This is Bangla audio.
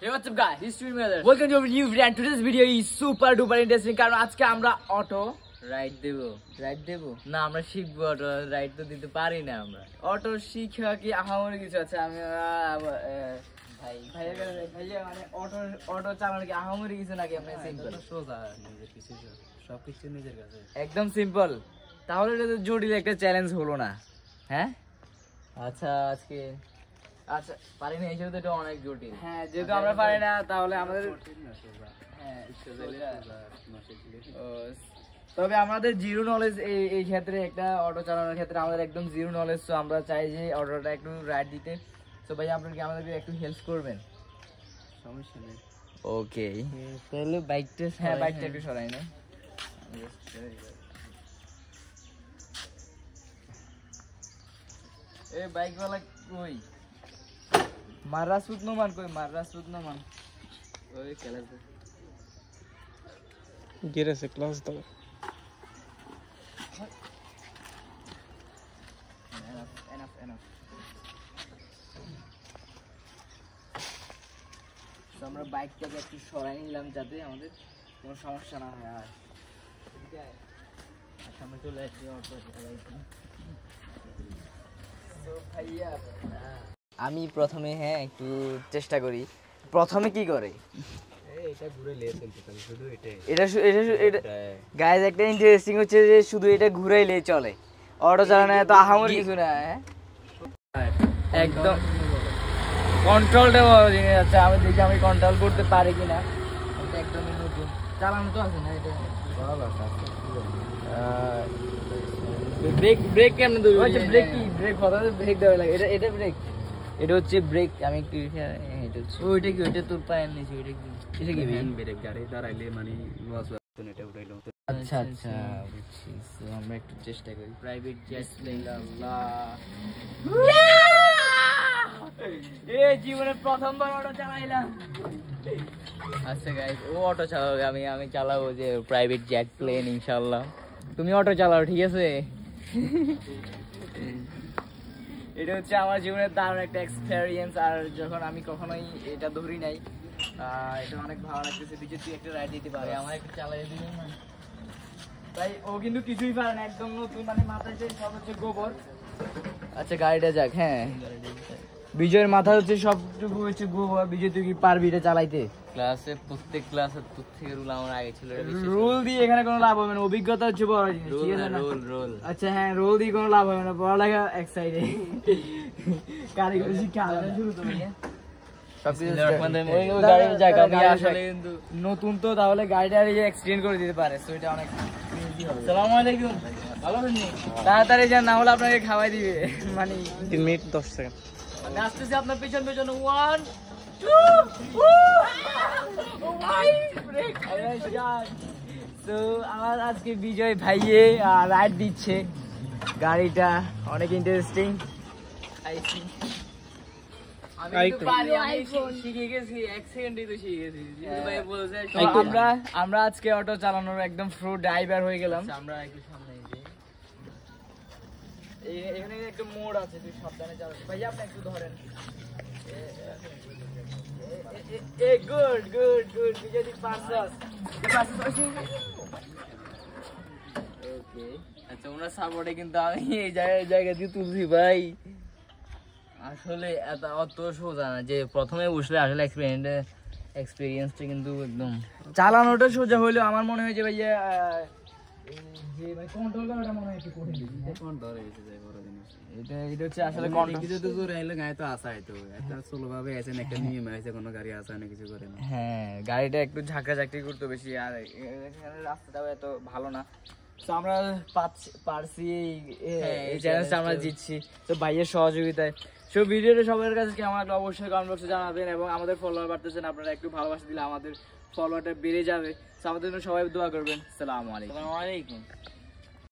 Hey, what's up guys? It's Stream Brothers. Welcome to our new video and today's video is super duper interesting কারণ আজকে আমরা অটো রাইড দেব না আমরা শিখবো অটো রাইড তো দিতে পারি না আমরা অটো শিখা কি আহামরি কিছু আছে আমি ভাইয়া মানে অটো চালানো কি আহামরি কিছু নাকি আপনি সিম্পল সোজা নিজের কিছু সবকিছু নিজের কাছে একদম সিম্পল তাহলে এটা তো জটিল একটা চ্যালেঞ্জ হলো না হ্যাঁ আচ্ছা আজকে আচ্ছা পারি না হিসেবে তো এটা অনেক জটিল হ্যাঁ যেহেতু আমরা পারি না তাহলে আমাদের তবে আমাদের জিরো নলেজ এই ক্ষেত্রে একটা অটো চালানোর ক্ষেত্রে আমাদের একদম জিরো নলেজ তো আমরা চাই যে অটোটা একটু রাইড দিতে তো ভাই আপনারা কি আমাদেরকে একটু হেল্প করবেন সমস্যা নেই ওকে তাহলে বাইকটা হ্যাঁ বাইকটা একটু সরাই না এই বাইকওয়ালা কই Marasut no man ওই ক্লাস গিরে সে ক্লাস দাও enough তো আমরা বাইকটাকে একটু সরাই নিলাম যাতে আমাদের কোনো সমস্যা না হয় আর সামনে চলে আসছি অটো তো ভাইয়া আমি প্রথমে হ্যাঁ একটু চেষ্টা করি প্রথমে কি করে এটা ঘুরে লেছে শুধু এটা গাইস একটা ইন্টারেস্টিং হচ্ছে যে শুধু এটা ঘুরাইলে চলে অটো চালানো এত আহামরি কিছু না হ্যাঁ একদম কন্ট্রোলটা বড় জিনিস আছে আমি দেখি আমি কন্ট্রোল করতে পারি কিনা এটা একদমই নতুন চালানো তো আছে না এটা ভালো আছে ব্রেক কেমন দেব আচ্ছা ব্রেক কথা ব্রেক দেওয়া লাগে এটা ব্রেক এটা হচ্ছে ব্রেক আমি একটু এটা হচ্ছে ওইটা কি ওইটা তোর পায়ের নিচে ওইটা কি এটা কি হ্যান্ড ব্রেক গাড়ি দাঁড়াইলে মানে এটা উঠাইলো আচ্ছা আচ্ছা বুঝছি তো আমরা একটু চেষ্টা করি প্রাইভেট জেট প্লেন আল্লাহ এই জীবনে প্রথমবার অটো চালাইলাম আচ্ছা গাইস ও অটো চালাবে আমি চালাবো যে প্রাইভেট জেট প্লেন ইনশাআল্লাহ তুমি অটো চালাও ঠিক আছে এটা হচ্ছে আমার জীবনের দারুণ একটা এক্সপেরিয়েন্স আর যখন আমি কখনোই এটা ধরি নাই এটা অনেক ভালো লাগতেছে দিকে তুই একটা রাইড দিতে পারে আমার একটু চালাই দিবি না তাই ও কিন্তু কিছুই পারে না একদম নতুন মানে মাথায় যে সব হচ্ছে গোবর আচ্ছা গাড়িটা যাক হ্যাঁ বিজয়ের মাথা হচ্ছে সবটুকু হচ্ছে গোবর বিজয় তুই কি পারবি এটা চালাইতে প্রত্যেক ক্লাসের তোর থেকে রুল আমার আগে ছিল রুল দিয়ে এখানে কোনো লাভ হবে না অভিজ্ঞতা হচ্ছে বড় জিনিস ঠিক আছে না রুল আচ্ছা হ্যাঁ রুল দিয়ে কোনো লাভ হবে না পড়ালেখা এক সাইডে কারিগরি শিক্ষা শুরু তো ভাইয়া নতুন তো তাহলে গাড়িটা এক্সটেন্ড করে দিতে পারে তো এটা অনেক আসসালামু আলাইকুম ভালো আছেন তাড়াতাড়ি যান না হলে আপনাকে খাওয়াই দিবে মানে 3 মিনিট 10 সেকেন্ড আমি আসতেছি আপনার পেছন 1 2 তো আমার আজকে বিজয় ভাইয়ে রাইড দিচ্ছে গাড়িটা অনেক ইন্টারেস্টিং আমরা আজকে অটো চালানোর একদম প্রো ড্রাইভার হয়ে গেলাম আমরা একটু সামনে এখানে একটা মোড় আছে তুই সাবধানে চালাচ্ছিস ভাইয়া আপনি একটু ধরেন গুড বিজয় দি পারছস ওকে আচ্ছা ওনার সাপোর্টে কিন্তু আমি এই জায়গা দিয়ে তুলছি ভাই আসলে অত সোজা না যে প্রথমে বসলে আসলে এক্সপিরিয়েন্সটা কিন্তু একদম চালানোটা সোজা হইলেও আমার মনে হয় যে ভাইয়া যে ভাই কন্ট্রোল করাটা মনে হয় একটু কঠিন কন্ট্রোল হয়ে যায় বড় জিনিস এটা হচ্ছে আসলে কন্ট্রোল কিছু তো জোরে আইলে গায়ে তো আসাই তো এটা স্লো ভাবে আছে না একটা নিয়ম আছে কোনো গাড়ি আসা না কিছু করে না হ্যাঁ গাড়িটা একটু ঝাঁকাঝাঁকি করতে বেশি আর এখানে রাস্তাটাও এত ভালো না তো আমরা পারছি এই চ্যালেঞ্জটা আমরা জিতছি তো ভাইয়ের সহযোগিতায় সব ভিডিওটা সবার কাছে কেমন লাগলো অবশ্যই কমেন্ট বক্সে জানাবেন এবং আমাদের ফলোয়ার বাড়তেছেন আপনারা একটু ভালোবাসা দিলে আমাদের ফলোয়ারটা বেড়ে যাবে তো আমাদের জন্য সবাই দোয়া করবেন আসসালামু আলাইকুম